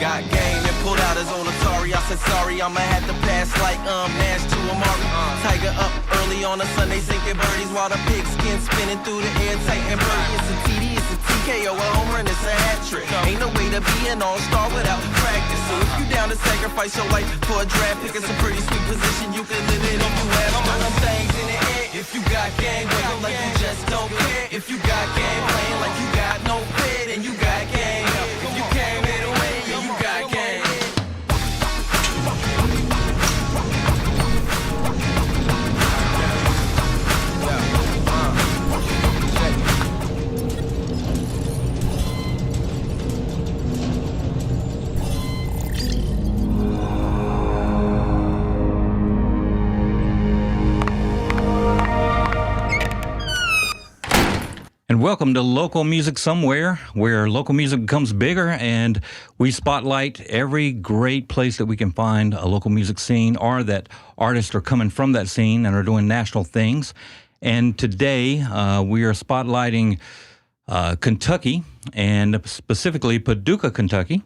got game and pulled out his old Atari. I said sorry, I'ma have to pass like Nash to Amari. Tiger up early on a Sunday, sinking birdies while the pigskin spinning through the air, tight and birdie. It's a TD, it's a TKO, a home run, it's a hat trick. Ain't no way to be an all-star without practice. So if you down to sacrifice your life for a draft pick, it's a pretty sweet position. You can live it if you have some things in the air. If you got game, waving like you just don't care. If you got game, playing like you got no fit, and you got game. If you came in the way, yeah, you got game. And welcome to Local Music Somewhere, where local music becomes bigger and we spotlight every great place that we can find a local music scene or that artists are coming from that scene and are doing national things. And today we are spotlighting Kentucky, and specifically Paducah, Kentucky.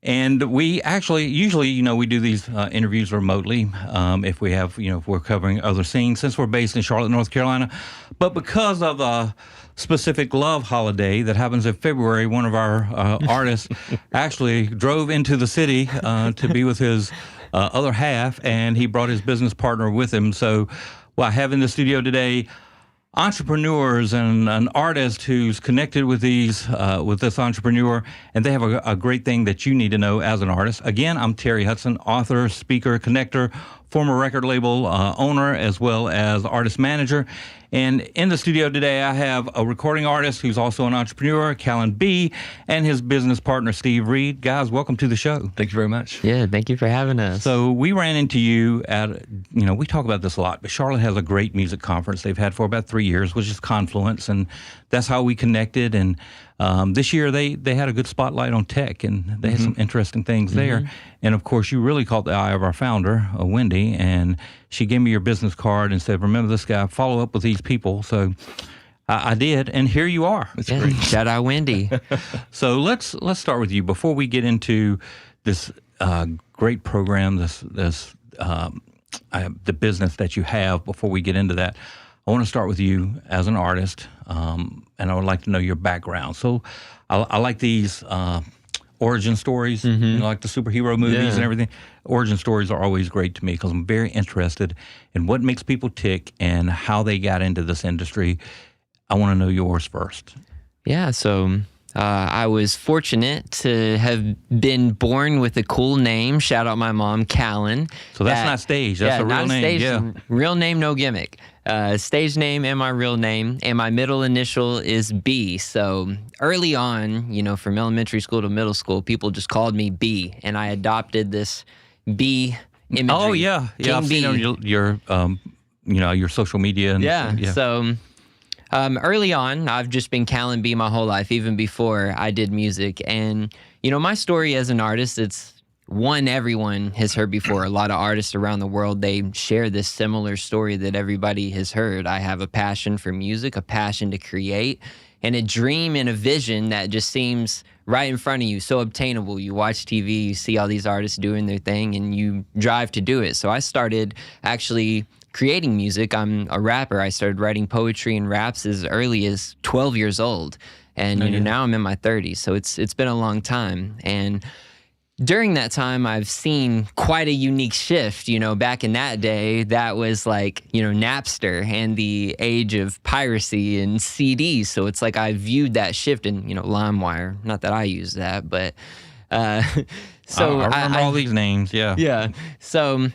And we actually, usually, we do these interviews remotely if we have, if we're covering other scenes, since we're based in Charlotte, North Carolina. But because of a specific love holiday that happens in February, one of our artists actually drove into the city to be with his other half, and he brought his business partner with him. So I have in the studio today entrepreneurs and an artist who's connected with this entrepreneur, and they have a great thing that you need to know as an artist. Again, I'm Terry Hudson, author, speaker, connector, former record label owner, as well as artist manager. And in the studio today, I have a recording artist who's also an entrepreneur, Callon B, and his business partner, Steve Reid. Guys, welcome to the show. Thank you very much. Yeah, thank you for having us. So we ran into you at, we talk about this a lot, but Charlotte has a great music conference they've had for about 3 years, which is Confluence, and that's how we connected. And this year they had a good spotlight on tech, and they had some interesting things there. And of course, you really caught the eye of our founder, Wendy, and she gave me your business card and said, remember this guy, follow up with these people. So I did, and here you are. That's great. Shout out Wendy. So let's start with you before we get into this great program, the business that you have. Before we get into that, I want to start with you as an artist, and I would like to know your background. So I like these origin stories, like the superhero movies and everything. Origin stories are always great to me because I'm very interested in what makes people tick and how they got into this industry. I want to know yours first. Yeah, so I was fortunate to have been born with a cool name. Shout out my mom, Callon. So that's not stage. That's a real name. Stage, yeah. Real name, no gimmick. Stage name and my real name, and my middle initial is B. So early on, from elementary school to middle school, people just called me B, and I adopted this B imagery. Oh yeah, I've seen on your social media. And, So early on, I've just been Callan B my whole life, even before I did music. And my story as an artist, it's one everyone has heard before. A lot of artists around the world, they share this similar story that everybody has heard. I have a passion for music, a passion to create, and a dream and a vision that just seems right in front of you, so obtainable. You watch TV, you see all these artists doing their thing, and you drive to do it. So I started actually creating music. I'm a rapper. I started writing poetry and raps as early as 12 years old. And now I'm in my 30s, so it's been a long time. And during that time, I've seen quite a unique shift. Back in that day, that was like, Napster and the age of piracy and CDs. So it's like I viewed that shift in, LimeWire. Not that I use that, but so I remember all these names. Yeah. Yeah. So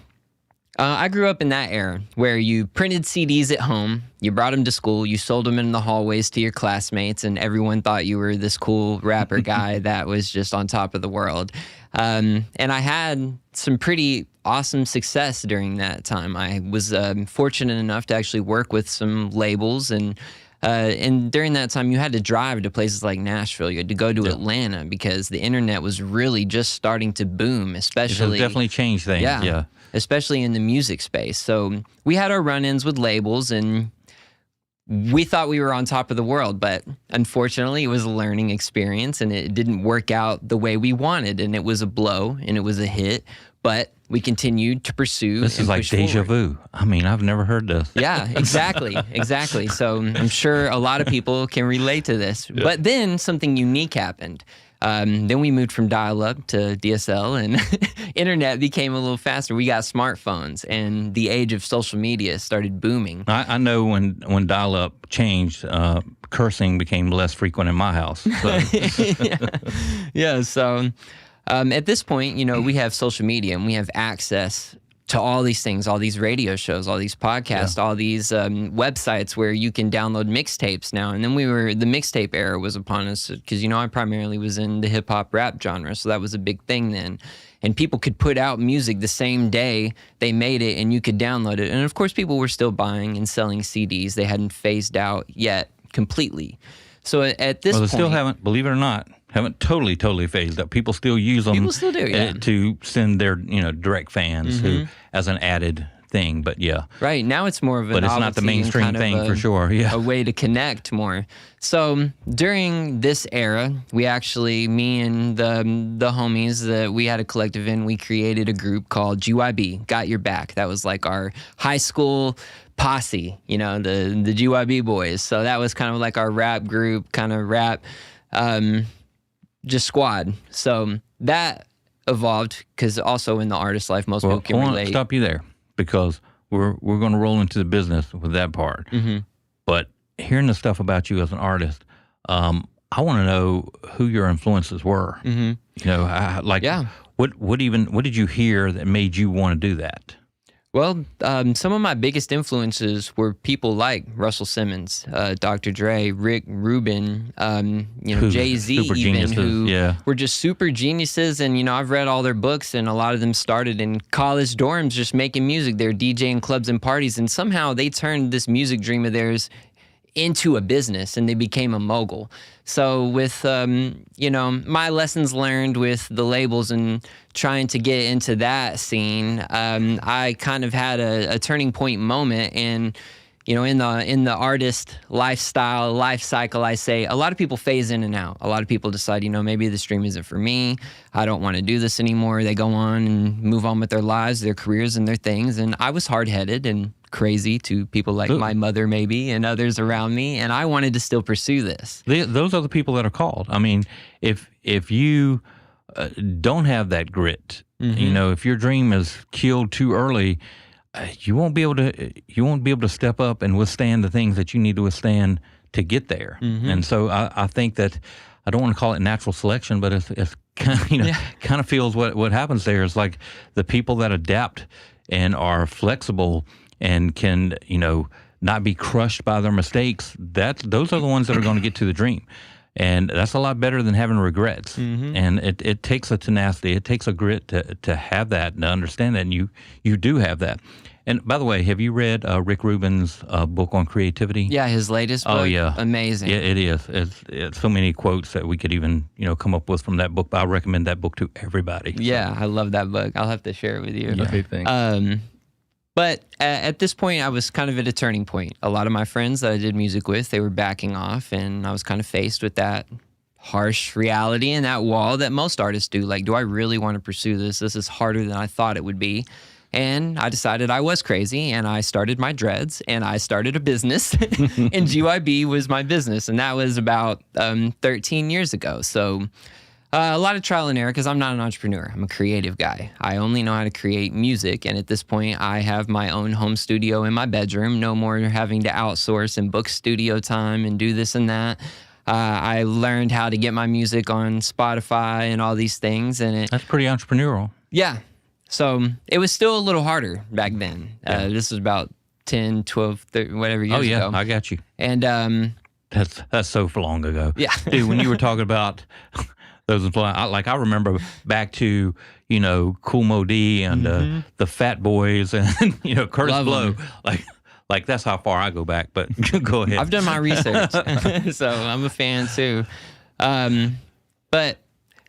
I grew up in that era where you printed CDs at home, you brought them to school, you sold them in the hallways to your classmates, and everyone thought you were this cool rapper guy that was just on top of the world. And I had some pretty awesome success during that time. I was fortunate enough to actually work with some labels, and during that time, you had to drive to places like Nashville. You had to go to Atlanta because the internet was really just starting to boom, especially. It definitely changed things. Yeah. Especially in the music space. So we had our run-ins with labels, and we thought we were on top of the world, but unfortunately it was a learning experience and it didn't work out the way we wanted. And it was a blow and it was a hit, but we continued to pursue. This is like deja vu. I mean, I've never heard this. Yeah, exactly. Exactly. So I'm sure a lot of people can relate to this. Yeah. But then something unique happened. Then we moved from dial-up to DSL, and internet became a little faster. We got smartphones, and the age of social media started booming. I know when dial-up changed, cursing became less frequent in my house. So. Yeah. So at this point, we have social media, and we have access to all these things, all these radio shows, all these podcasts, all these websites where you can download mixtapes now. And then the mixtape era was upon us because, I primarily was in the hip hop rap genre. So that was a big thing then. And people could put out music the same day they made it and you could download it. And of course, people were still buying and selling CDs. They hadn't phased out yet completely. So at this point... They still haven't, believe it or not, haven't totally phased out. People still use them. People still do, yeah. To send their, direct fans who as an added thing. But yeah. Right. Now it's more of a But it's not the mainstream thing for sure. Yeah. A way to connect more. So during this era, we actually, me and the homies that we had a collective in, we created a group called GYB, Got Your Back. That was like our high school posse, the GYB boys. So that was kind of like our rap group, kind of rap, just squad. So that evolved because also in the artist life, most people can relate. I want to stop you there because we're going to roll into the business with that part. Mm-hmm. But hearing the stuff about you as an artist, I want to know who your influences were. Mm-hmm. What did you hear that made you want to do that? Well, some of my biggest influences were people like Russell Simmons, Dr. Dre, Rick Rubin, Jay-Z even, who were just super geniuses. And, I've read all their books, and a lot of them started in college dorms just making music. They're DJing clubs and parties, and somehow they turned this music dream of theirs into a business, and they became a mogul. So with, my lessons learned with the labels and trying to get into that scene, I kind of had a turning point moment. And, in the artist lifestyle, life cycle, I say a lot of people phase in and out. A lot of people decide, maybe this dream isn't for me. I don't want to do this anymore. They go on and move on with their lives, their careers, and their things. And I was hard-headed and crazy to people like my mother maybe and others around me, and I wanted to still pursue this. Those are the people that are called. I mean, if you don't have that grit, if your dream is killed too early, you won't be able to step up and withstand the things that you need to withstand to get there. Mm-hmm. And so I think that I don't want to call it natural selection, but it's kind of feels what happens there is like the people that adapt and are flexible and can, not be crushed by their mistakes, those are the ones that are going to get to the dream. And that's a lot better than having regrets. Mm-hmm. And it takes a tenacity, it takes a grit to have that and to understand that, and you do have that. And by the way, have you read Rick Rubin's book on creativity? Yeah, his latest book. Oh, yeah. Amazing. Yeah, it is. It's so many quotes that we could even, come up with from that book. But I recommend that book to everybody. Yeah, I love that book. I'll have to share it with you. Okay, thanks. But at this point, I was kind of at a turning point. A lot of my friends that I did music with, they were backing off, and I was kind of faced with that harsh reality and that wall that most artists do. Like, do I really want to pursue this? This is harder than I thought it would be. And I decided I was crazy, and I started my dreads, and I started a business, and GYB was my business, and that was about 13 years ago. So a lot of trial and error because I'm not an entrepreneur. I'm a creative guy. I only know how to create music, and at this point, I have my own home studio in my bedroom. No more having to outsource and book studio time and do this and that. I learned how to get my music on Spotify and all these things, and that's pretty entrepreneurial. Yeah. So it was still a little harder back then. Yeah. This was about 10, 12, 30, whatever years ago. Oh, yeah, I got you. And that's so long ago. Yeah. Dude, when you were talking about those, I remember back to, Kool Moe Dee and the Fat Boys and, Curtis Love Blow. them. Like that's how far I go back, but go ahead. I've done my research, so I'm a fan too. But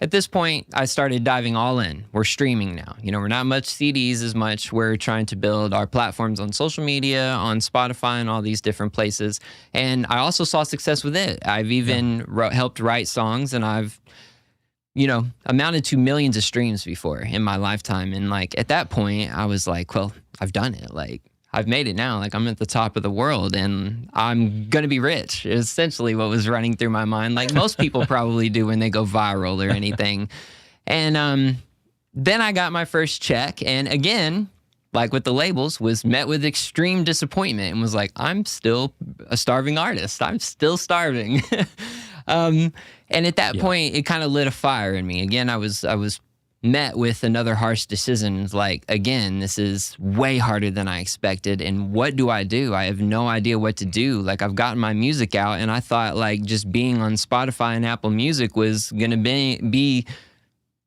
at this point, I started diving all in. We're streaming now. We're not much CDs as much. We're trying to build our platforms on social media, on Spotify, and all these different places. And I also saw success with it. I've even helped write songs, and I've amounted to millions of streams before in my lifetime. And like at that point, I was like, well, I've done it. Like I've made it now. Like I'm at the top of the world and I'm going to be rich. Essentially what was running through my mind. Like most people probably do when they go viral or anything. And then I got my first check. And again, like with the labels, was met with extreme disappointment and was like, I'm still a starving artist. I'm still starving. And at that point, it kind of lit a fire in me. Again, I was met with another harsh decision. Like, again, this is way harder than I expected. And what do? I have no idea what to do. Like, I've gotten my music out, and I thought, like, just being on Spotify and Apple Music was going to be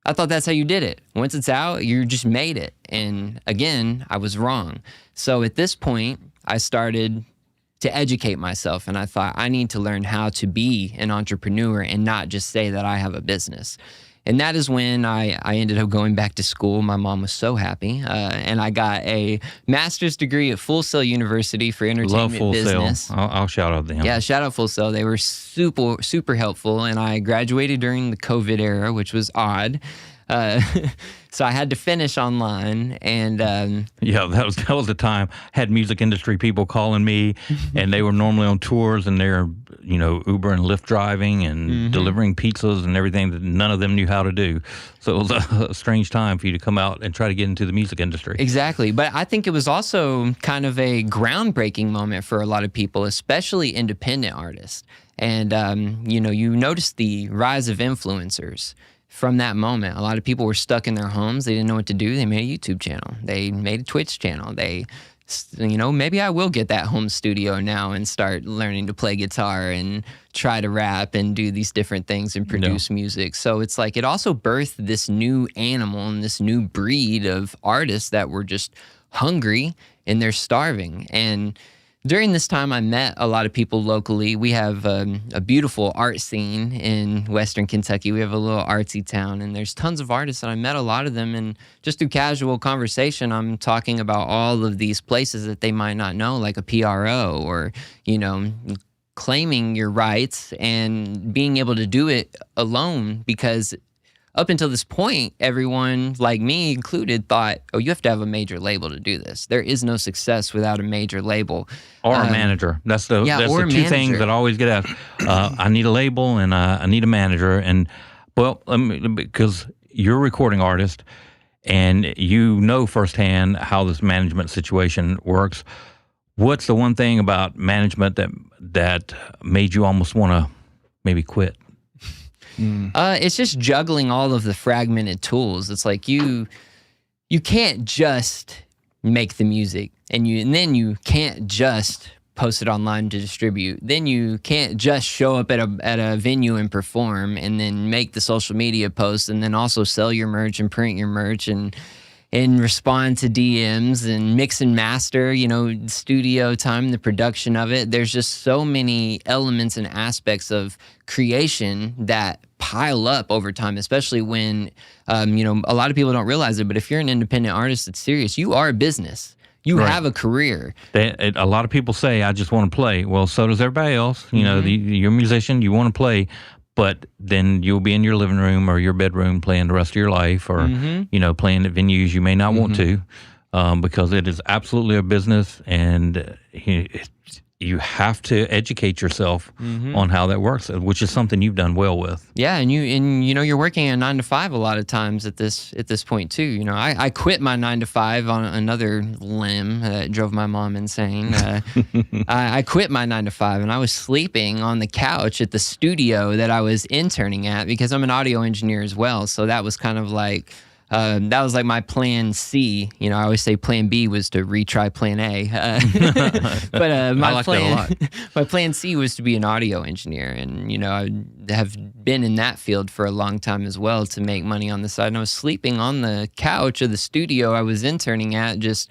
I thought that's how you did it. Once it's out, you just made it. And again, I was wrong. So at this point, I started to educate myself, and I thought I need to learn how to be an entrepreneur and not just say that I have a business. And that is when I ended up going back to school. My mom was so happy. And I got a master's degree at Full Sail University for entertainment Love Full business. Sail. I'll shout out them. Yeah, shout out Full Sail. They were super, super helpful. And I graduated during the COVID era, which was odd. So I had to finish online, and that was the time. Had music industry people calling me, and they were normally on tours, and they're Uber and Lyft driving and delivering pizzas and everything that none of them knew how to do. So it was a strange time for you to come out and try to get into the music industry. Exactly, but I think it was also kind of a groundbreaking moment for a lot of people, especially independent artists. And you notice the rise of influencers. From that moment, a lot of people were stuck in their homes. They didn't know what to do. They made a YouTube channel. They made a Twitch channel. They, maybe I will get that home studio now and start learning to play guitar and try to rap and do these different things and produce music. So it's like it also birthed this new animal and this new breed of artists that were just hungry and they're starving. And during this time, I met a lot of people locally. We have a beautiful art scene in Western Kentucky. We have a little artsy town, and there's tons of artists, and I met a lot of them. And just through casual conversation, I'm talking about all of these places that they might not know, like a PRO or, claiming your rights and being able to do it alone, because up until this point, everyone, like me included, thought, oh, you have to have a major label to do this. There is no success without a major label. Or a manager. That's the two things that I always get asked. I need a label and I need a manager. And, well, because you're a recording artist and you know firsthand how this management situation works. What's the one thing about management that made you almost want to maybe quit? It's just juggling all of the fragmented tools. It's like you can't just make the music, and then you can't just post it online to distribute. Then you can't just show up at a venue and perform, and then make the social media posts, and then also sell your merch and print your merch and respond to DMs and mix and master, studio time, the production of it. There's just so many elements and aspects of creation that pile up over time, especially when, a lot of people don't realize it, but if you're an independent artist that's serious, you are a business. You have a career. A lot of people say, I just want to play. Well, so does everybody else. You're a musician, you want to play. But then you'll be in your living room or your bedroom playing the rest of your life, or playing at venues you may not want to, because it is absolutely a business, and you have to educate yourself on how that works, which is something you've done well with. Yeah, and you're working a 9-to-5 a lot of times at this point too. I quit my 9-to-5 on another limb that drove my mom insane. I quit my 9-to-5, and I was sleeping on the couch at the studio that I was interning at, because I'm an audio engineer as well. So that was kind of like that was like my plan C. I always say plan B was to retry plan A. But my my plan C was to be an audio engineer. And, I have been in that field for a long time as well to make money on the side. And I was sleeping on the couch of the studio I was interning at, just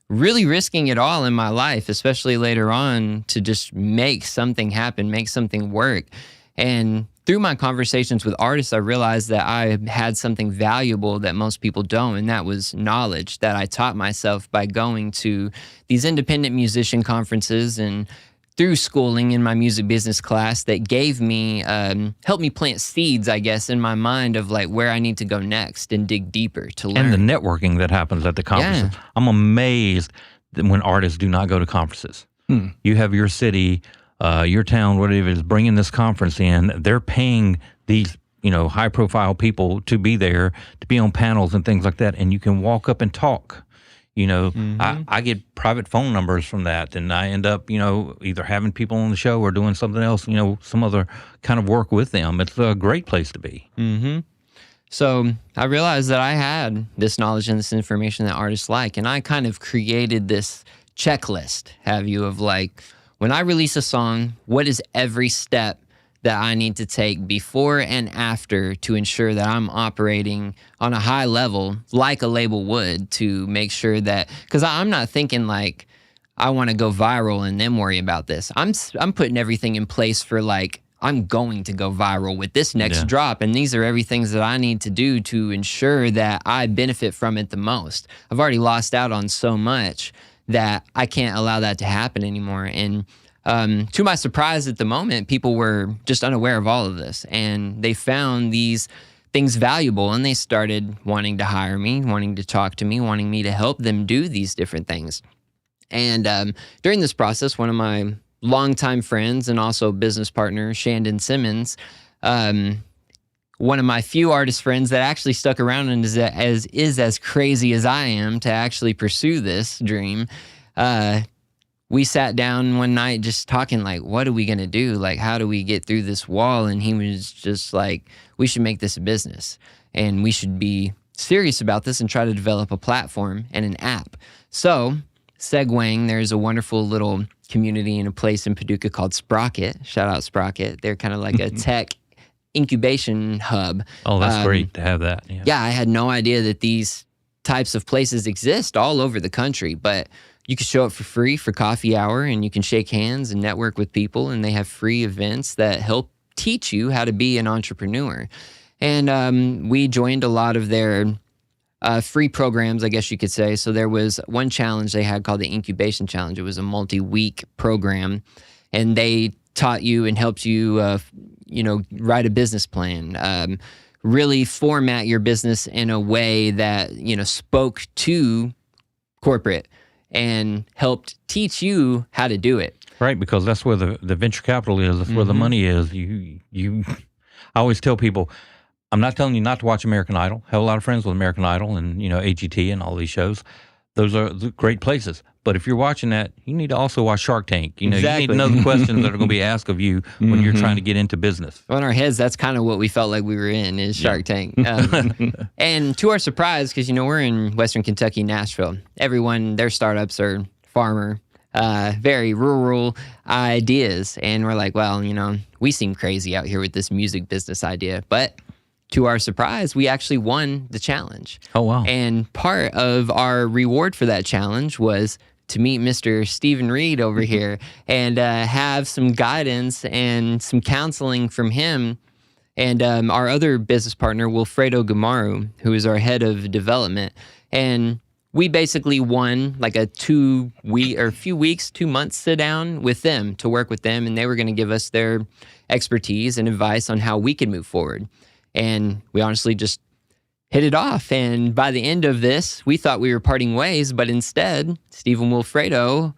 really risking it all in my life, especially later on, to just make something happen, make something work. And through my conversations with artists, I realized that I had something valuable that most people don't, and that was knowledge that I taught myself by going to these independent musician conferences and through schooling in my music business class that gave me, helped me plant seeds, I guess, in my mind of like where I need to go next and dig deeper to learn. And the networking that happens at the conferences. Yeah. I'm amazed that when artists do not go to conferences. You have your city, your town, whatever it is, bringing this conference in. They're paying these, high-profile people to be there, to be on panels and things like that, and you can walk up and talk. I get private phone numbers from that, and I end up, either having people on the show or doing something else, some other kind of work with them. It's a great place to be. So I realized that I had this knowledge and this information that artists like, and I kind of created this checklist, of like, when I release a song, what is every step that I need to take before and after to ensure that I'm operating on a high level like a label would, to make sure that, because I'm not thinking like I want to go viral and then worry about this. I'm putting everything in place for like, I'm going to go viral with this next drop, and these are everything that I need to do to ensure that I benefit from it the most. I've already lost out on so much that I can't allow that to happen anymore. And to my surprise at the moment, people were just unaware of all of this, and they found these things valuable, and they started wanting to hire me, wanting to talk to me, wanting me to help them do these different things. And during this process, one of my longtime friends and also business partner, Shandon Simmons, one of my few artist friends that actually stuck around and is as crazy as I am to actually pursue this dream. We sat down one night just talking like, what are we going to do? Like, how do we get through this wall? And he was just like, we should make this a business, and we should be serious about this and try to develop a platform and an app. So segueing, there's a wonderful little community and a place in Paducah called Sprocket. Shout out Sprocket. They're kind of like a tech incubation hub. Oh, that's great to have that. Yeah, I had no idea that these types of places exist all over the country, but you can show up for free for coffee hour, and you can shake hands and network with people, and they have free events that help teach you how to be an entrepreneur. And we joined a lot of their free programs, I guess you could say. So there was one challenge they had called the Incubation Challenge. It was a multi-week program, and they taught you and helped you, write a business plan, really format your business in a way that, spoke to corporate and helped teach you how to do it. Right, because that's where the venture capital is. That's where the money is. I always tell people, I'm not telling you not to watch American Idol. I have a lot of friends with American Idol and, AGT and all these shows. Those are great places. But if you're watching that, you need to also watch Shark Tank. Exactly. You need to know the questions that are going to be asked of you when you're trying to get into business. On our heads, that's kind of what we felt like we were in, is Shark Tank. And to our surprise, because, we're in Western Kentucky, Nashville, everyone, their startups are farmer, very rural ideas. And we're like, well, we seem crazy out here with this music business idea. But to our surprise, we actually won the challenge. Oh, wow. And part of our reward for that challenge was to meet Mr. Steve Reid over here and have some guidance and some counseling from him. And our other business partner, Wilfredo Gamaru, who is our head of development. And we basically won like a 2 months sit down with them to work with them. And they were going to give us their expertise and advice on how we could move forward. And we honestly just hit it off. And by the end of this, we thought we were parting ways, but instead, Steve and Wilfredo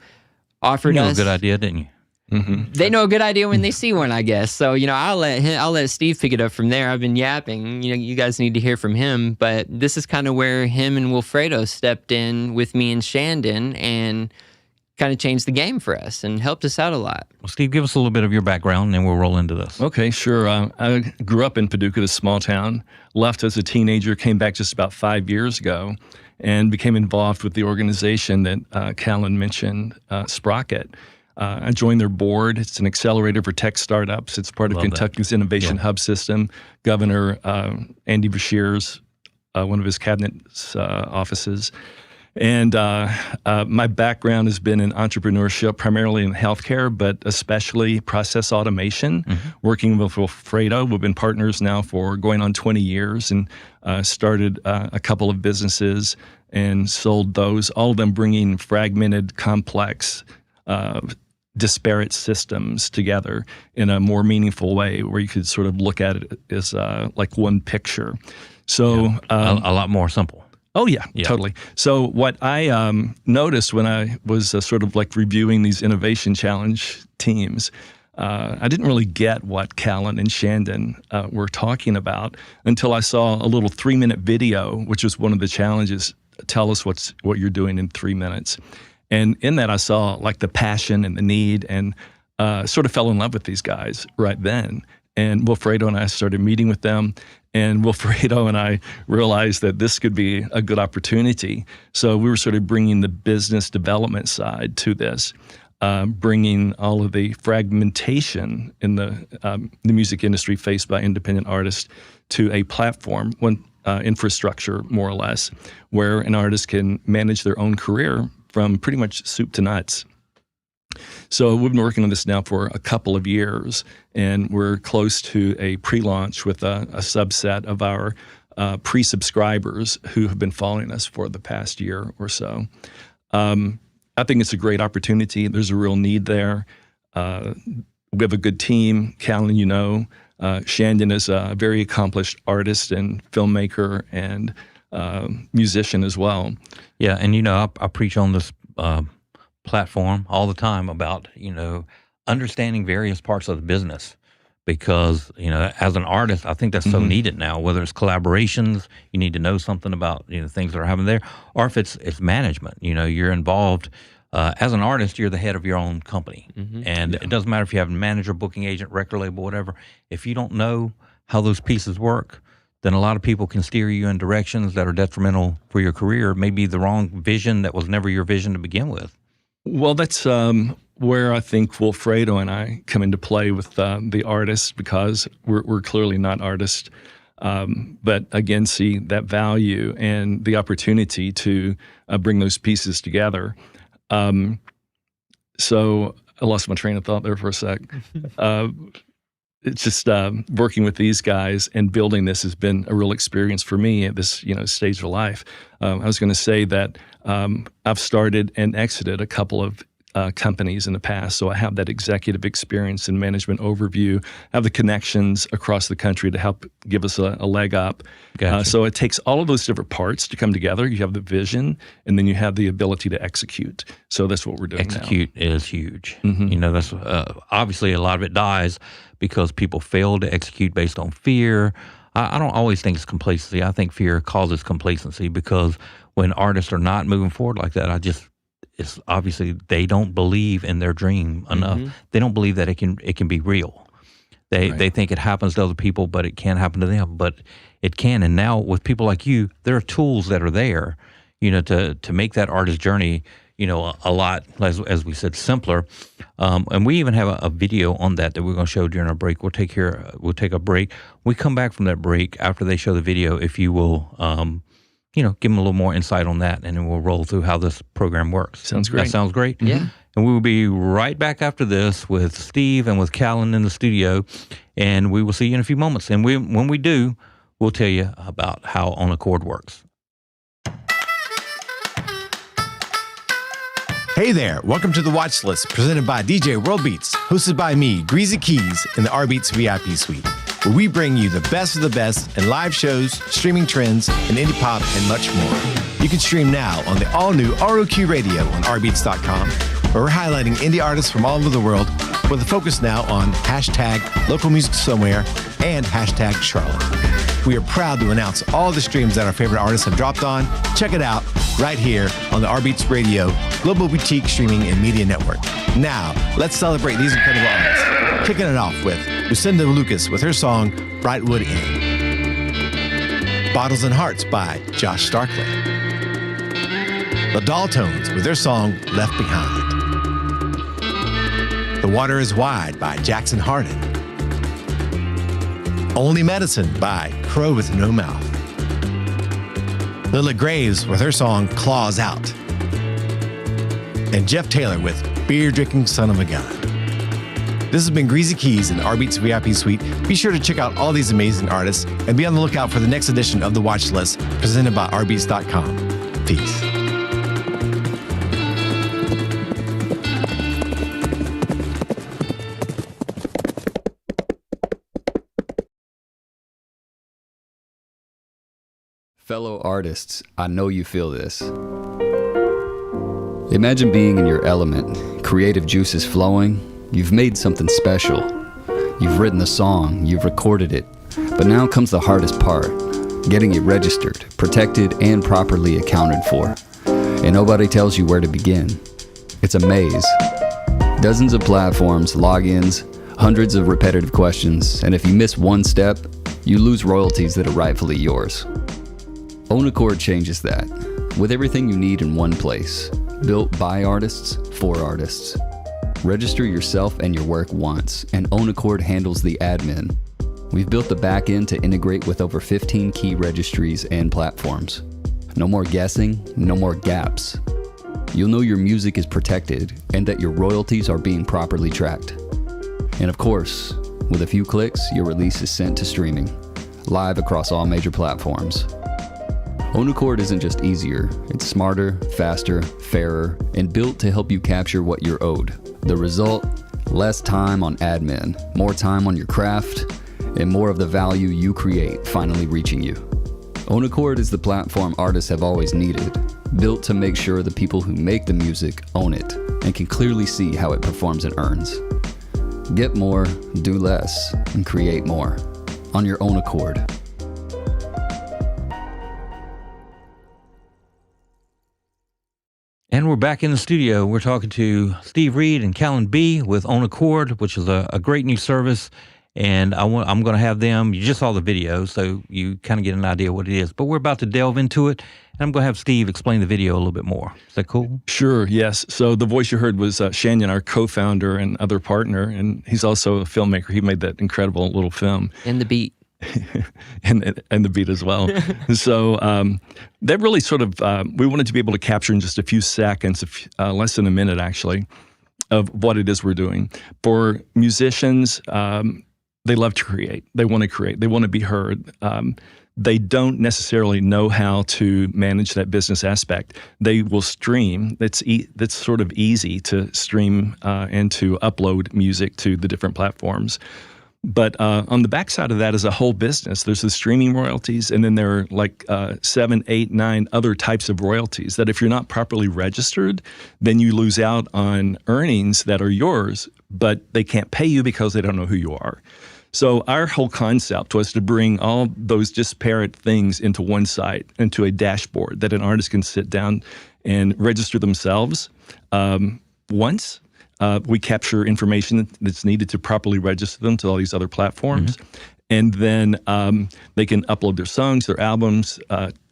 offered us. You know a good idea, didn't you? Mm-hmm. They know a good idea when they see one, I guess. So, I'll let Steve pick it up from there. I've been yapping. You guys need to hear from him. But this is kind of where him and Wilfredo stepped in with me and Shandon and kind of changed the game for us and helped us out a lot. Well, Steve, give us a little bit of your background, and then we'll roll into this. Okay, sure. I grew up in Paducah, this small town, left as a teenager, came back just about 5 years ago, and became involved with the organization that Callan mentioned, Sprocket. I joined their board. It's an accelerator for tech startups. It's part of Kentucky's Innovation Hub system. Governor Andy Beshear's, one of his cabinet offices. And my background has been in entrepreneurship, primarily in healthcare, but especially process automation, working with Wilfredo. We've been partners now for going on 20 years and started a couple of businesses and sold those, all of them bringing fragmented, complex, disparate systems together in a more meaningful way where you could sort of look at it as like one picture. So a lot more simple. Oh, yeah, totally. So what I noticed when I was sort of like reviewing these Innovation Challenge teams, I didn't really get what Callon and Shandon were talking about until I saw a little 3-minute video, which was one of the challenges. Tell us what you're doing in 3 minutes. And in that, I saw like the passion and the need, and sort of fell in love with these guys right then. And Wilfredo and I started meeting with them, and Wilfredo and I realized that this could be a good opportunity. So we were sort of bringing the business development side to this, bringing all of the fragmentation in the music industry faced by independent artists to a platform, one infrastructure more or less, where an artist can manage their own career from pretty much soup to nuts. So we've been working on this now for a couple of years, and we're close to a pre-launch with a subset of our pre-subscribers who have been following us for the past year or so. I think it's a great opportunity. There's a real need there. We have a good team. Callon, you know. Shandon is a very accomplished artist and filmmaker and musician as well. Yeah, and you know, I preach on this platform all the time about, you know, understanding various parts of the business, because, you know, as an artist, I think that's so needed now, whether it's collaborations, you need to know something about, you know, things that are happening there, or if it's management, you know, you're involved. As an artist, you're the head of your own company. And it doesn't matter if you have a manager, booking agent, record label, whatever. If you don't know how those pieces work, then a lot of people can steer you in directions that are detrimental for your career, maybe the wrong vision that was never your vision to begin with. Well, that's where I think Wilfredo and I come into play with the artists, because we're clearly not artists, but again see that value and the opportunity to bring those pieces together. So I lost my train of thought there for a sec. It's just working with these guys and building this has been a real experience for me at this, you know, stage of life. I was going to say that I've started and exited a couple of companies in the past, so I have that executive experience and management overview. I have the connections across the country to help give us a leg up. Gotcha. So it takes all of those different parts to come together. You have the vision, and then you have the ability to execute. So that's what we're doing now. Execute is huge. You know, that's obviously a lot of it dies because people fail to execute based on fear. I don't always think it's complacency. I think fear causes complacency, because when artists are not moving forward like that, it's obviously they don't believe in their dream enough. They don't believe that it can be real. They think it happens to other people, but it can't happen to them. But it can. And now with people like you, there are tools that are there, you know, to make that artist journey, you know, a lot, as we said, simpler. And we even have a video on that we're going to show during our break. We'll take a break. We come back from that break after they show the video. If you will, you know, give them a little more insight on that, and then we'll roll through how this program works. Sounds great. That sounds great? Yeah. And we will be right back after this with Steve and with Callon in the studio, and we will see you in a few moments. And when we do, we'll tell you about how OwnAcchord works. Hey there, welcome to the Watchlist, presented by DJ rBeatz, hosted by me, Greasy Keys, in the rBeatz VIP suite, where we bring you the best of the best in live shows, streaming trends, and indie pop, and much more. You can stream now on the all-new ROQ radio on rBeatz.com, where we're highlighting indie artists from all over the world, with a focus now on hashtag local music somewhere and hashtag Charlotte. We are proud to announce all the streams that our favorite artists have dropped on. Check it out right here on the rBeatz Radio, Global Boutique Streaming and Media Network. Now, let's celebrate these incredible artists. Kicking it off with Lucinda Lucas with her song, Brightwood Inn. Bottles and Hearts by Josh Starkley. The Daltones with their song, Left Behind. The Water is Wide by Jackson Harden. Only Medicine by Crow with No Mouth. Lila Graves with her song Claws Out. And Jeff Taylor with Beer Drinking Son of a Gun. This has been Greasy Keys in the rBeatz VIP Suite. Be sure to check out all these amazing artists and be on the lookout for the next edition of the Watch List presented by rBeatz.com. Peace. Fellow artists, I know you feel this. Imagine being in your element, creative juices flowing. You've made something special. You've written the song, you've recorded it. But now comes the hardest part, getting it registered, protected, and properly accounted for. And nobody tells you where to begin. It's a maze. Dozens of platforms, logins, hundreds of repetitive questions, and if you miss one step, you lose royalties that are rightfully yours. OwnAcchord changes that, with everything you need in one place, built by artists, for artists. Register yourself and your work once, and OwnAcchord handles the admin. We've built the back end to integrate with over 15 key registries and platforms. No more guessing, no more gaps. You'll know your music is protected and that your royalties are being properly tracked. And of course, with a few clicks, your release is sent to streaming, live across all major platforms. OwnAcchord isn't just easier, it's smarter, faster, fairer, and built to help you capture what you're owed. The result? Less time on admin, more time on your craft, and more of the value you create finally reaching you. OwnAcchord is the platform artists have always needed, built to make sure the people who make the music own it and can clearly see how it performs and earns. Get more, do less, and create more on your own accord. And we're back in the studio. We're talking to Steve Reid and Callon B with OwnAcchord, which is a great new service. And I'm going to have them. You just saw the video, so you kind of get an idea what it is. But we're about to delve into it, and I'm going to have Steve explain the video a little bit more. Is that cool? Sure, yes. So the voice you heard was Shanyon, our co-founder and other partner, and he's also a filmmaker. He made that incredible little film. And the beat. and the beat as well. So that really sort of, we wanted to be able to capture in just a few seconds, less than a minute actually, of what it is we're doing. For musicians, they love to create. They want to create. They want to be heard. They don't necessarily know how to manage that business aspect. They will stream. That's sort of easy to stream and to upload music to the different platforms. But on the backside of that is a whole business. There's the streaming royalties, and then there are like 7, 8, 9 other types of royalties that if you're not properly registered, then you lose out on earnings that are yours, but they can't pay you because they don't know who you are. So our whole concept was to bring all those disparate things into one site, into a dashboard that an artist can sit down and register themselves once. We capture information that's needed to properly register them to all these other platforms. Mm-hmm. And then they can upload their songs, their albums,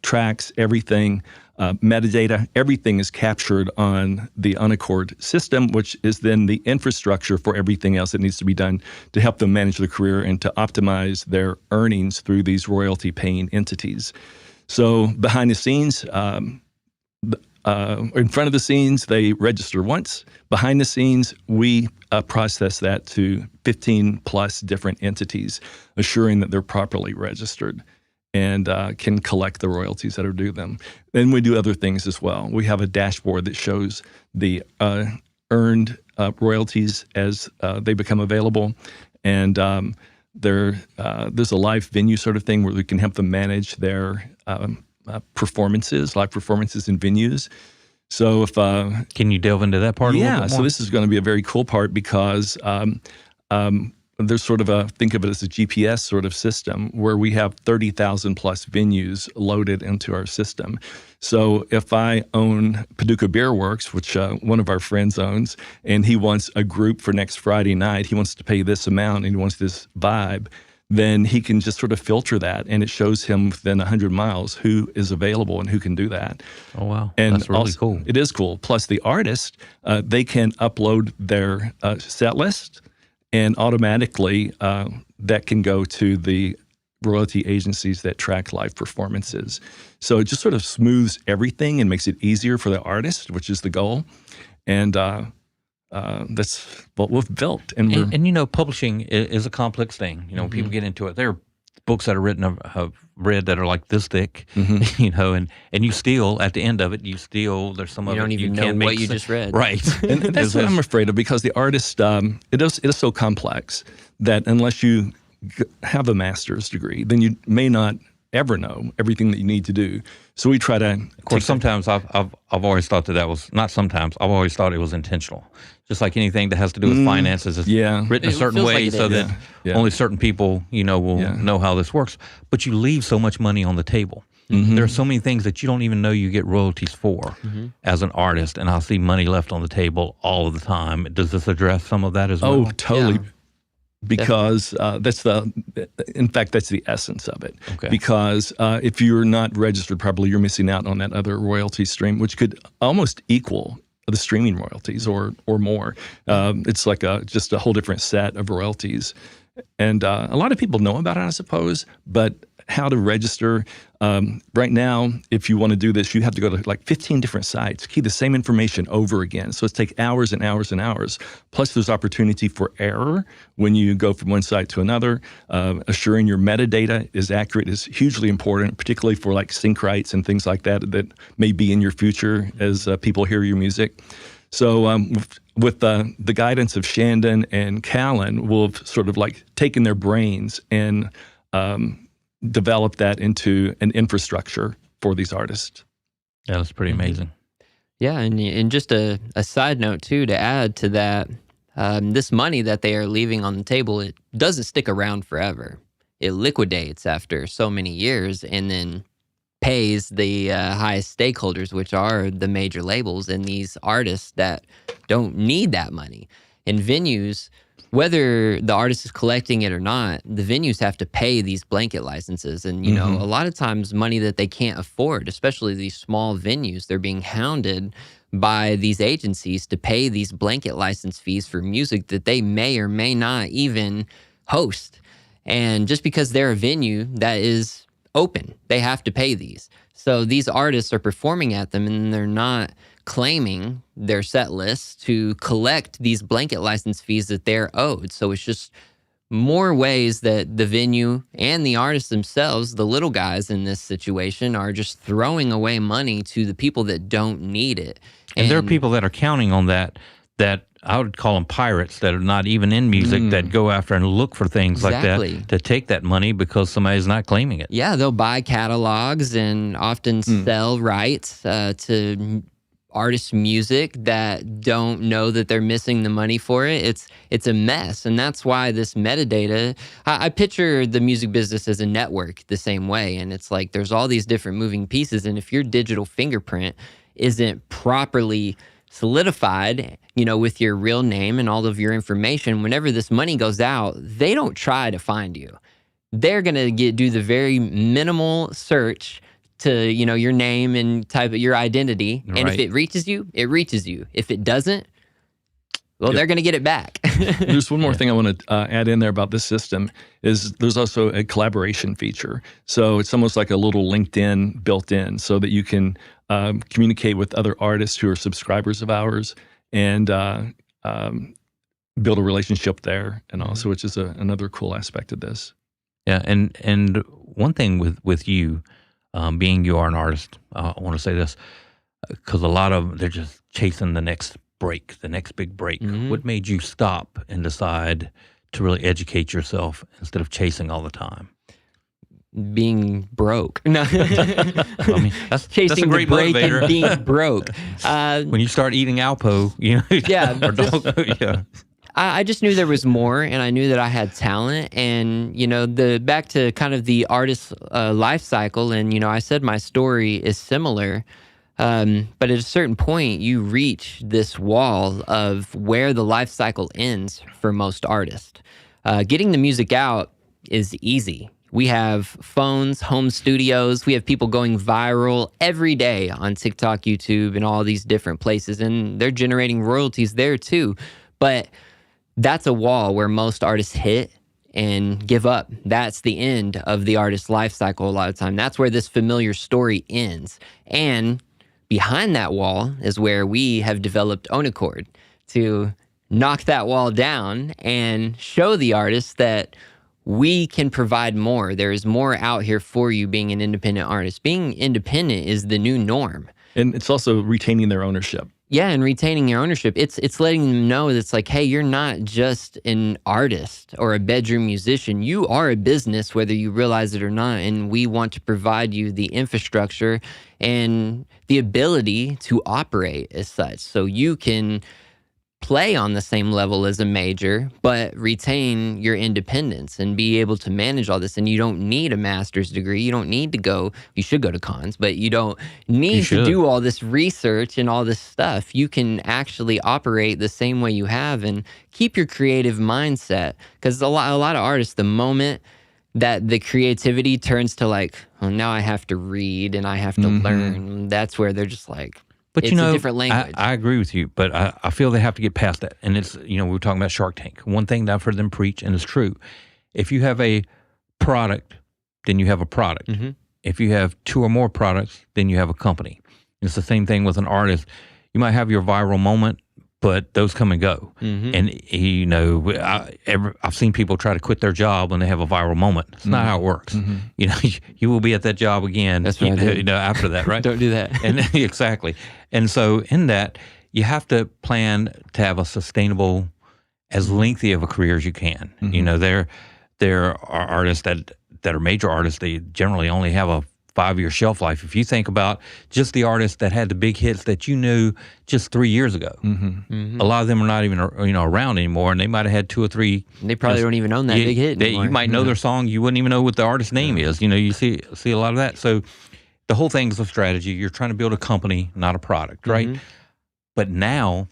tracks, everything, metadata. Everything is captured on the OwnAcchord system, which is then the infrastructure for everything else that needs to be done to help them manage their career and to optimize their earnings through these royalty-paying entities. So behind the scenes, in front of the scenes, they register once. Behind the scenes, we process that to 15 plus different entities, assuring that they're properly registered and can collect the royalties that are due them. Then we do other things as well. We have a dashboard that shows the earned royalties as they become available. And there's a live venue sort of thing where we can help them manage their performances, live performances in venues. So if can you delve into that part a little bit more? So this is going to be a very cool part because there's sort of think of it as a GPS sort of system where we have 30,000 plus venues loaded into our system. So if I own Paducah Beer Works, which one of our friends owns, and he wants a group for next Friday night, he wants to pay this amount and he wants this vibe, then he can just sort of filter that, and it shows him within 100 miles who is available and who can do that. Oh, wow. And that's really cool. It is cool. Plus, the artist, they can upload their set list, and automatically that can go to the royalty agencies that track live performances. So it just sort of smooths everything and makes it easier for the artist, which is the goal. And that's what we've built. And you know, publishing is a complex thing. You know, when people get into it, there are books that are written, I've read that are like this thick, you know, and you still, at the end of it, there's some of it you don't even know what you just read. Right. And that's what I'm afraid of, because the artist, it is so complex that unless you have a master's degree, then you may not ever know everything that you need to do. So we try to. Of course, sometimes I've always thought that was not. Sometimes I've always thought it was intentional. Just like anything that has to do with finances is written a certain way, so that only certain people, you know, will know how this works. But you leave so much money on the table. There are so many things that you don't even know you get royalties for as an artist, and I see money left on the table all of the time. Does this address some of that as well? Oh, totally. Yeah. Because that's the essence of it. Okay. Because if you're not registered properly, you're missing out on that other royalty stream, which could almost equal the streaming royalties or more. It's like just a whole different set of royalties. And a lot of people know about it, I suppose, but how to register. Right now, if you want to do this, you have to go to like 15 different sites, key the same information over again. So it's take hours and hours and hours. Plus, there's opportunity for error when you go from one site to another. Assuring your metadata is accurate is hugely important, particularly for like sync rights and things like that may be in your future as people hear your music. So with the guidance of Shandon and Callon, we'll have sort of like taken their brains and develop that into an infrastructure for these artists. Yeah, that's pretty amazing. Yeah, and just a side note too, to add to that, this money that they are leaving on the table, it doesn't stick around forever. It liquidates after so many years and then pays the highest stakeholders, which are the major labels and these artists that don't need that money. And venues, whether the artist is collecting it or not, the venues have to pay these blanket licenses. And, you know, a lot of times money that they can't afford, especially these small venues, they're being hounded by these agencies to pay these blanket license fees for music that they may or may not even host. And just because they're a venue that is open, they have to pay these. So these artists are performing at them and they're not claiming their set lists to collect these blanket license fees that they're owed. So it's just more ways that the venue and the artists themselves, the little guys in this situation, are just throwing away money to the people that don't need it. And there are people that are counting on that I would call them pirates that are not even in music that go after and look for things like that to take that money because somebody's not claiming it. Yeah, they'll buy catalogs and often sell rights to artists' music that don't know that they're missing the money for it. It's a mess, and that's why this metadata, I picture the music business as a network the same way, and it's like there's all these different moving pieces, and if your digital fingerprint isn't properly solidified, you know, with your real name and all of your information, whenever this money goes out, they don't try to find you. They're going to do the very minimal search to, you know, your name and type of your identity. And if it reaches you, it reaches you. If it doesn't, well, they're going to get it back. There's one more thing I want to add in there about this system is there's also a collaboration feature. So it's almost like a little LinkedIn built in so that you can communicate with other artists who are subscribers of ours and build a relationship there and also, which is another cool aspect of this. Yeah, and one thing with you, being you are an artist, I want to say this, because a lot of them, they're just chasing the next break, the next big break. What made you stop and decide to really educate yourself instead of chasing all the time? Being broke. No. I mean, that's Chasing a great the break motivator. and being broke. When you start eating Alpo, you know, Yeah, or dog, yeah. I just knew there was more, and I knew that I had talent. And, you know, back to kind of the artist's life cycle, and, you know, I said my story is similar. But at a certain point, you reach this wall of where the life cycle ends for most artists. Getting the music out is easy. We have phones, home studios. We have people going viral every day on TikTok, YouTube, and all these different places. And they're generating royalties there too. But that's a wall where most artists hit and give up. That's the end of the artist's life cycle a lot of time. That's where this familiar story ends. And behind that wall is where we have developed OwnAcchord to knock that wall down and show the artist that we can provide more. There is more out here for you being an independent artist. Being independent is the new norm. And it's also retaining their ownership. Yeah, and retaining your ownership. It's letting them know that it's like, hey, you're not just an artist or a bedroom musician. You are a business, whether you realize it or not. And we want to provide you the infrastructure and the ability to operate as such. So you can play on the same level as a major, but retain your independence and be able to manage all this. And you don't need a master's degree. You don't need to go, you should go to cons, but you don't need to do all this research and all this stuff. You can actually operate the same way you have and keep your creative mindset. Because a lot of artists, the moment that the creativity turns to like, oh, now I have to read and I have to learn, that's where they're just like, but it's a different language. I agree with you, but I feel they have to get past that. And it's, we were talking about Shark Tank. One thing that I've heard them preach, and it's true, if you have a product, then you have a product. If you have two or more products, then you have a company. It's the same thing with an artist. You might have your viral moment, but those come and go. And, I've seen people try to quit their job when they have a viral moment. It's not how it works. You will be at that job again. That's what I do. After that, right? Don't do that. And exactly. And so in that, you have to plan to have a sustainable, as lengthy of a career as you can. There are artists that are major artists. They generally only have a 5-year shelf life. If you think about just the artists that had the big hits that you knew just 3 years ago, a lot of them are not even around anymore, and they might have had 2 or 3. They probably don't even own that big hit anymore. You might know their song, you wouldn't even know what the artist's name is. You see a lot of that. So the whole thing is a strategy. You're trying to build a company, not a product, right? But now,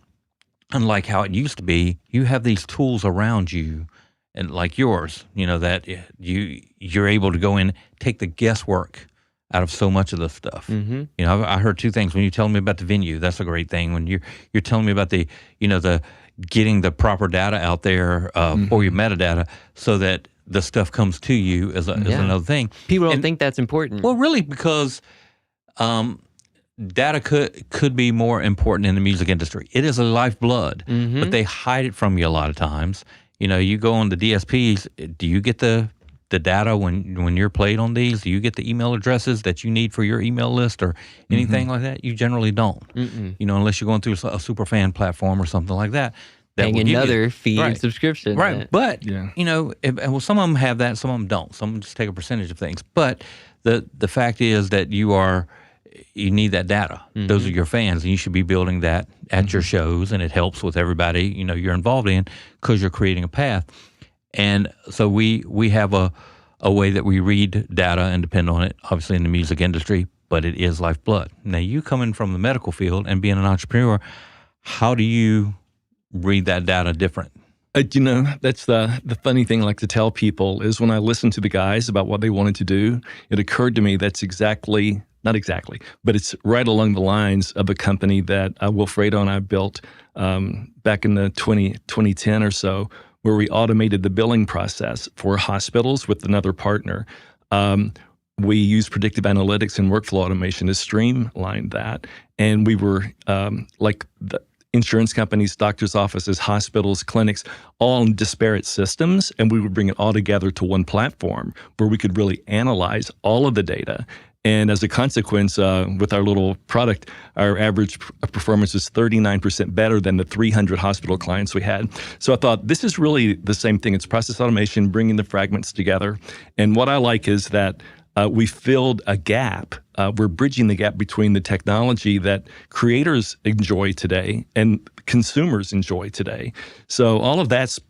unlike how it used to be, you have these tools around you, and like yours, that you're able to go in, take the guesswork out of so much of this stuff. I heard 2 things. When you tell me about the venue, that's a great thing. When you're telling me about the getting the proper data out there for your metadata, so that the stuff comes to you is another thing. People don't think that's important. Well, really, because data could be more important in the music industry. It is a lifeblood, but they hide it from you a lot of times. You go on the DSPs. Do you get the data when you're played on these? Do you get the email addresses that you need for your email list or anything like that? You generally don't. Unless you're going through a super fan platform or something like that. Paying another fee and subscription. Right. But, some of them have that, some of them don't. Some just take a percentage of things. But the fact is that you need that data. Those are your fans, and you should be building that at your shows, and it helps with everybody you're involved in, because you're creating a path. And so we have a way that we read data and depend on it, obviously in the music industry, but it is lifeblood. Now, you coming from the medical field and being an entrepreneur, how do you read that data different? That's the funny thing I like to tell people is when I listened to the guys about what they wanted to do, it occurred to me that's not exactly, but it's right along the lines of a company that Wilfredo and I built back in the 2010 or so, where we automated the billing process for hospitals with another partner. We used predictive analytics and workflow automation to streamline that. And we were like the insurance companies, doctors' offices, hospitals, clinics, all in disparate systems. And we would bring it all together to one platform where we could really analyze all of the data. And as a consequence, with our little product, our average performance is 39% better than the 300 hospital clients we had. So I thought, this is really the same thing. It's process automation, bringing the fragments together. And what I like is that we filled a gap. We're bridging the gap between the technology that creators enjoy today and consumers enjoy today. So all of that's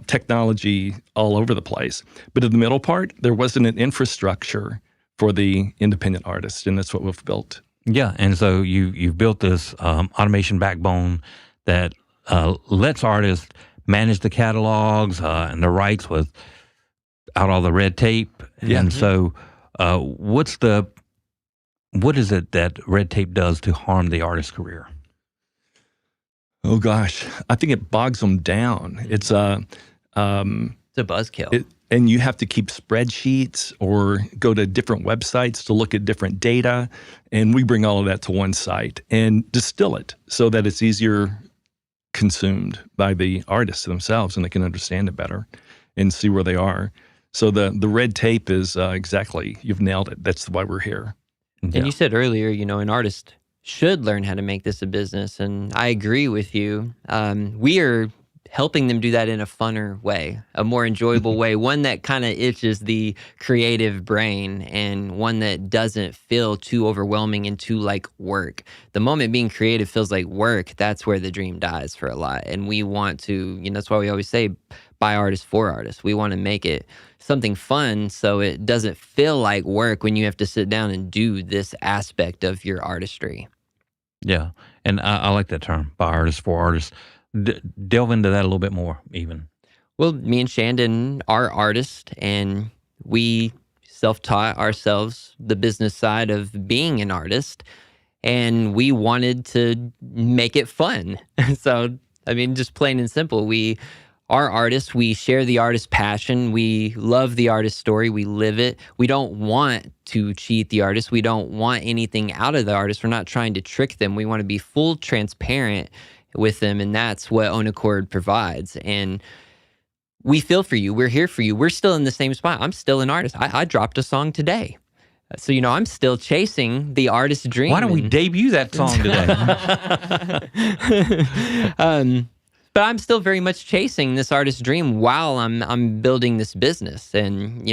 technology all over the place. But in the middle part, there wasn't an infrastructure for the independent artist, and that's what we've built. Yeah, and so you've built this automation backbone that lets artists manage the catalogs and the rights without all the red tape. Yeah. And so what is it that red tape does to harm the artist's career? Oh gosh, I think it bogs them down. It's a It's a buzzkill. And you have to keep spreadsheets or go to different websites to look at different data. And we bring all of that to one site and distill it so that it's easier consumed by the artists themselves and they can understand it better and see where they are. So the red tape is exactly, you've nailed it. That's why we're here. And you said earlier, an artist should learn how to make this a business. And I agree with you. We are helping them do that in a funner way, a more enjoyable way, one that kind of itches the creative brain and one that doesn't feel too overwhelming and too like work. The moment being creative feels like work, that's where the dream dies for a lot. And we want to, that's why we always say by artists for artists. We want to make it something fun so it doesn't feel like work when you have to sit down and do this aspect of your artistry. Yeah, and I like that term, by artists for artists. Delve into that a little bit more, even. Well, me and Shandon are artists, and we self-taught ourselves the business side of being an artist, and we wanted to make it fun. So, just plain and simple, we are artists. We share the artist's passion. We love the artist's story. We live it. We don't want to cheat the artist. We don't want anything out of the artist. We're not trying to trick them. We want to be full transparent with them, and that's what OwnAcchord provides. And we feel for you. We're here for you. We're still in the same spot. I'm still an artist. I dropped a song today. So, I'm still chasing the artist's dream. Why don't we debut that song today? But I'm still very much chasing this artist's dream while I'm building this business. And,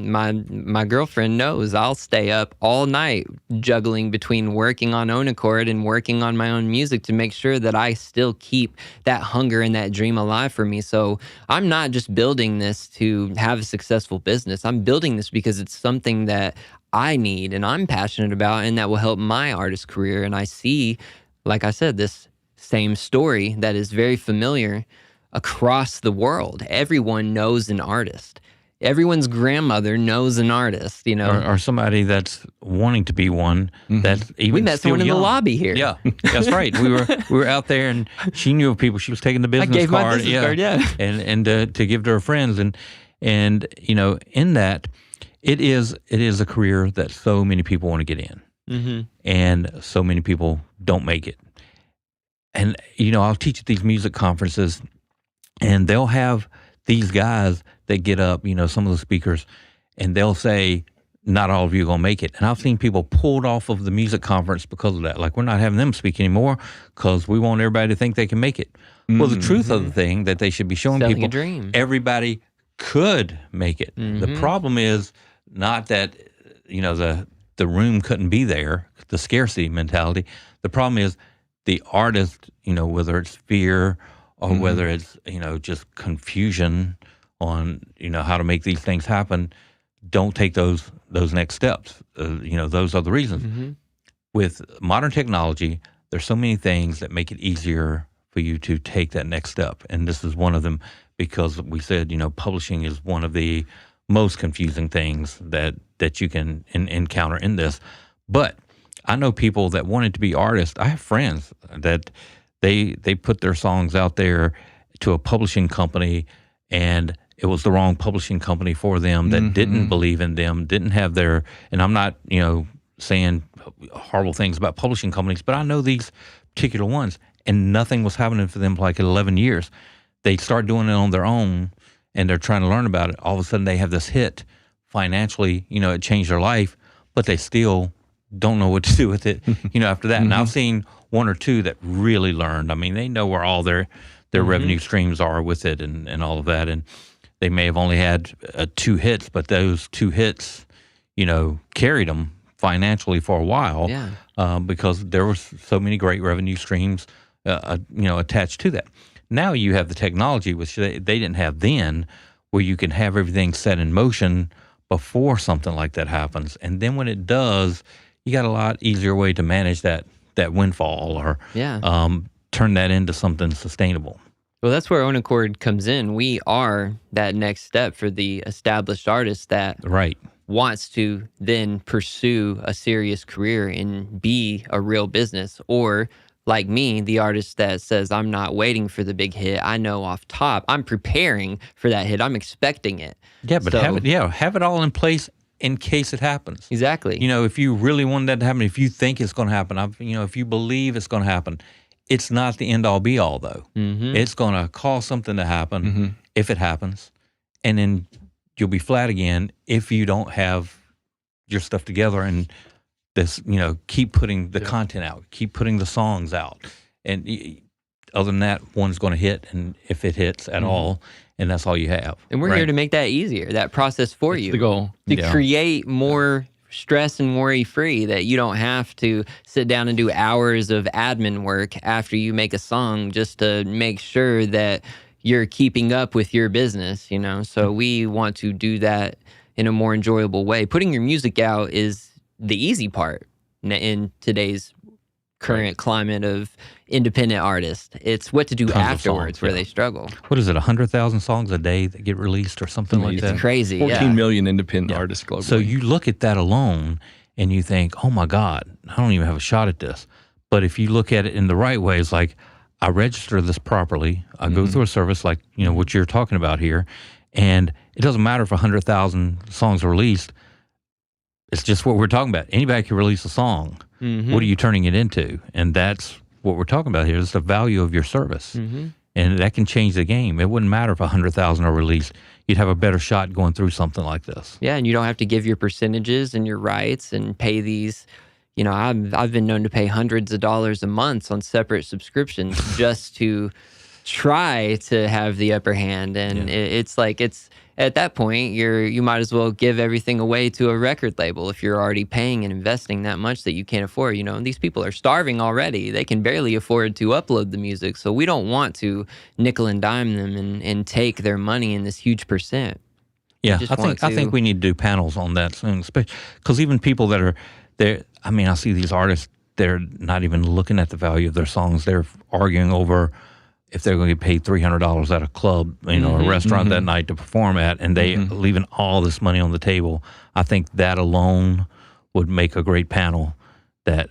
my girlfriend knows I'll stay up all night juggling between working on OwnAcchord and working on my own music to make sure that I still keep that hunger and that dream alive for me. So I'm not just building this to have a successful business. I'm building this because it's something that I need and I'm passionate about and that will help my artist career. And I see, like I said, this same story that is very familiar across the world. Everyone knows an artist. Everyone's grandmother knows an artist, Or somebody that's wanting to be one. That's even we met someone young. in the lobby here. Yeah, that's right. We were out there, and she knew of people. She was taking the business I gave card. my business card, yeah. and to give to her friends, and in that, it is a career that so many people want to get in, and so many people don't make it. And, I'll teach at these music conferences, and they'll have these guys that get up, some of the speakers, and they'll say, not all of you are going to make it. And I've seen people pulled off of the music conference because of that. Like, we're not having them speak anymore because we want everybody to think they can make it. Well, the truth of the thing that they should be showing Selling people, a dream. Everybody could make it. The problem is not that, the room couldn't be there, the scarcity mentality. The problem is, the artist, whether it's fear or whether it's, just confusion on, how to make these things happen, don't take those next steps. Those are the reasons. With modern technology, there's so many things that make it easier for you to take that next step. And this is one of them because we said, publishing is one of the most confusing things that you can encounter in this. But I know people that wanted to be artists. I have friends that they put their songs out there to a publishing company, and it was the wrong publishing company for them that didn't believe in them, didn't have their, and I'm not, saying horrible things about publishing companies, but I know these particular ones, and nothing was happening for them for like 11 years. They start doing it on their own, and they're trying to learn about it. All of a sudden, they have this hit financially, it changed their life, but they still don't know what to do with it, after that. And I've seen one or two that really learned. They know where all their revenue streams are with it and all of that. And they may have only had 2 hits, but those 2 hits, carried them financially for a while because there were so many great revenue streams, attached to that. Now you have the technology, which they didn't have then, where you can have everything set in motion before something like that happens. And then when it does, you got a lot easier way to manage that windfall or turn that into something sustainable. Well, that's where OwnAcchord comes in. We are that next step for the established artist that wants to then pursue a serious career and be a real business, or like me, the artist that says, I'm not waiting for the big hit. I know off top, I'm preparing for that hit. I'm expecting it. Yeah, but have it all in place in case it happens. Exactly. You know, if you really want that to happen, if you think it's going to happen, if you believe it's going to happen, it's not the end all be all though. It's going to cause something to happen if it happens, and then you'll be flat again if you don't have your stuff together and this, keep putting the content out, keep putting the songs out, and other than that, one's going to hit, and if it hits at all, and that's all you have. And we're here to make that easier, that process for you. The goal. To create more stress and worry-free, that you don't have to sit down and do hours of admin work after you make a song just to make sure that you're keeping up with your business, So we want to do that in a more enjoyable way. Putting your music out is the easy part in today's current climate of independent artists. It's what to do afterwards where they struggle. What is it, 100,000 songs a day that get released or something like that? It's crazy, 14 million independent artists globally. So you look at that alone and you think, oh my God, I don't even have a shot at this. But if you look at it in the right way, it's like, I register this properly. I go through a service like, what you're talking about here. And it doesn't matter if 100,000 songs are released. It's just what we're talking about. Anybody can release a song. What are you turning it into? And that's what we're talking about here, is the value of your service. And that can change the game. It wouldn't matter if 100,000 are released. You'd have a better shot going through something like this. Yeah, and you don't have to give your percentages and your rights and pay these. I've been known to pay hundreds of dollars a month on separate subscriptions just to try to have the upper hand. And it's at that point, you might as well give everything away to a record label if you're already paying and investing that much that you can't afford. And these people are starving already. They can barely afford to upload the music. So we don't want to nickel and dime them and take their money in this huge percent. Yeah, I think we need to do panels on that soon, because even people that are there, I see these artists, they're not even looking at the value of their songs. They're arguing over if they're going to get paid $300 at a club, a restaurant that night to perform at, and they leaving all this money on the table. I think that alone would make a great panel that,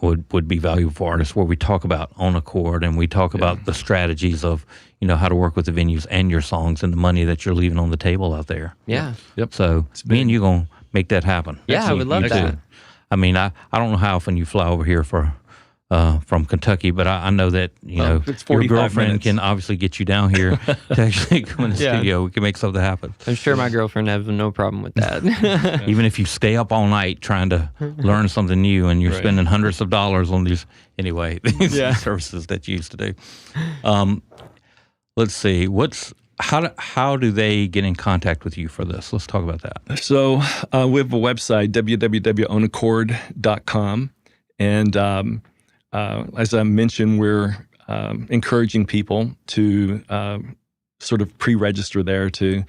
would be valuable for artists, where we talk about OwnAcchord and we talk about the strategies of, how to work with the venues and your songs and the money that you're leaving on the table out there. Yeah. Yep. So me and you going to make that happen. Yeah, I would love that. I don't know how often you fly over here from Kentucky, but I know that your girlfriend can obviously get you down here to actually come in the studio. We can make something happen. I'm sure my girlfriend has no problem with that. Even if you stay up all night trying to learn something new, and you're spending hundreds of dollars on these services that you used to do. Let's see, how do they get in contact with you for this? Let's talk about that. So we have a website, www.ownacchord.com, and as I mentioned, we're encouraging people to sort of pre-register there to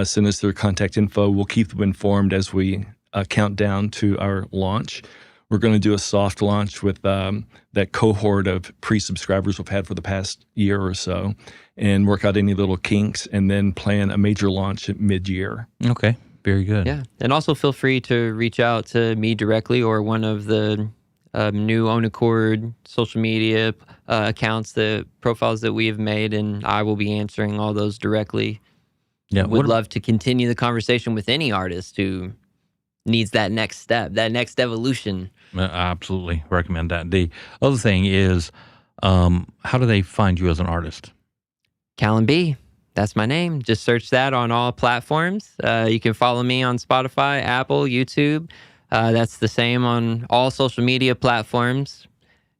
send us their contact info. We'll keep them informed as we count down to our launch. We're going to do a soft launch with that cohort of pre-subscribers we've had for the past year or so, and work out any little kinks, and then plan a major launch at mid-year. Okay, very good. Yeah, and also feel free to reach out to me directly or one of the new OwnAcchord social media accounts, the profiles that we have made, and I will be answering all those directly. Yeah, would love to continue the conversation with any artist who needs that next step, that next evolution. I absolutely recommend that. The other thing is, how do they find you as an artist? Callon B. That's my name. Just search that on all platforms. You can follow me on Spotify, Apple, YouTube. That's the same on all social media platforms.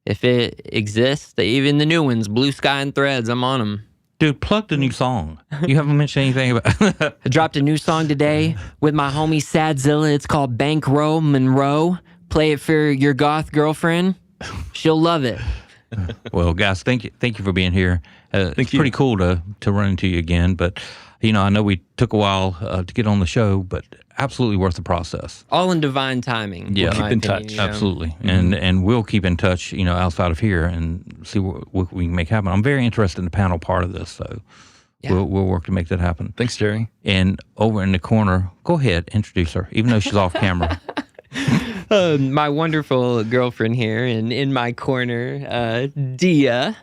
If it exists, even the new ones, Blue Sky and Threads, I'm on them. Dude, plug the new song. You haven't mentioned anything about I dropped a new song today with my homie Sadzilla. It's called Bankroll Monroe. Play it for your goth girlfriend. She'll love it. Well, guys, thank you for being here. It's pretty cool to run into you again, but I know we took a while to get on the show, but absolutely worth the process. All in divine timing. Yeah, keep in touch. Absolutely, and we'll keep in touch, outside of here, and see what we can make happen. I'm very interested in the panel part of this, so we'll work to make that happen. Thanks, Jerry. And over in the corner, go ahead, introduce her, even though she's off camera. My wonderful girlfriend here, and in my corner, Dia.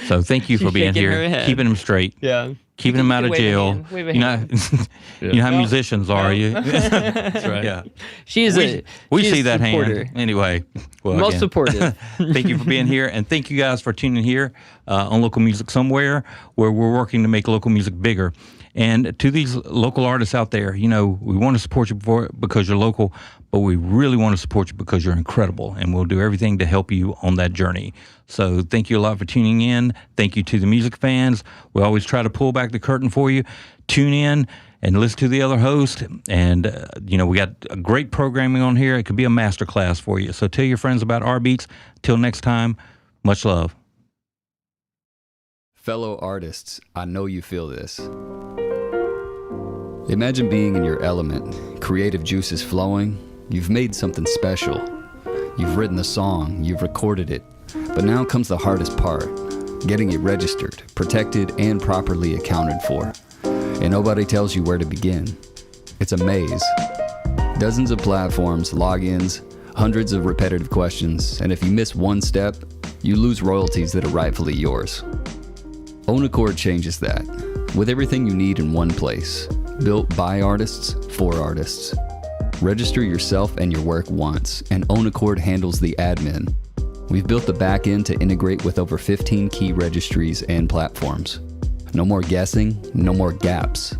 So thank you for She's being shaking her here, head. keeping him straight, Yeah. keeping him out of Wave a jail. hand, wave a You know, hand. you know how musicians are. You. That's right. Yeah. She is We she is see that supporter. hand. Anyway, well, Most again, supportive. thank you for being here, and thank you guys for tuning here on Local Music Somewhere, where we're working to make local music bigger. And to these local artists out there, you know, we want to support you because you're local, but we really want to support you because you're incredible, and we'll do everything to help you on that journey. So thank you a lot for tuning in. Thank you to the music fans. We always try to pull back the curtain for you. Tune in and listen to the other host. And, you know, we got a great programming on here. It could be a masterclass for you. So tell your friends about rBeatz. Till next time, much love. Fellow artists, I know you feel this. Imagine being in your element, creative juices flowing. You've made something special. You've written the song, you've recorded it, but now comes the hardest part, getting it registered, protected, and properly accounted for. And nobody tells you where to begin. It's a maze. Dozens of platforms, logins, hundreds of repetitive questions, and if you miss one step, you lose royalties that are rightfully yours. OwnAcchord changes that, with everything you need in one place, built by artists, for artists. Register yourself and your work once, and OwnAcchord handles the admin. We've built the back end to integrate with over 15 key registries and platforms. No more guessing, no more gaps.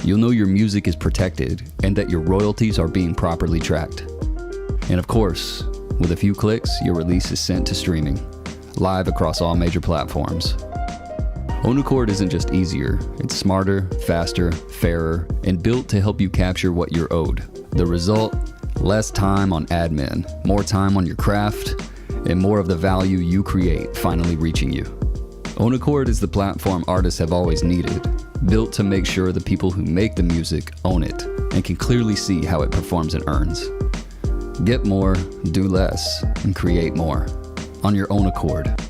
You'll know your music is protected and that your royalties are being properly tracked. And of course, with a few clicks, your release is sent to streaming, live across all major platforms. OwnAcchord isn't just easier, it's smarter, faster, fairer, and built to help you capture what you're owed. The result? Less time on admin, more time on your craft, and more of the value you create finally reaching you. OwnAcchord is the platform artists have always needed, built to make sure the people who make the music own it and can clearly see how it performs and earns. Get more, do less, and create more on your OwnAcchord.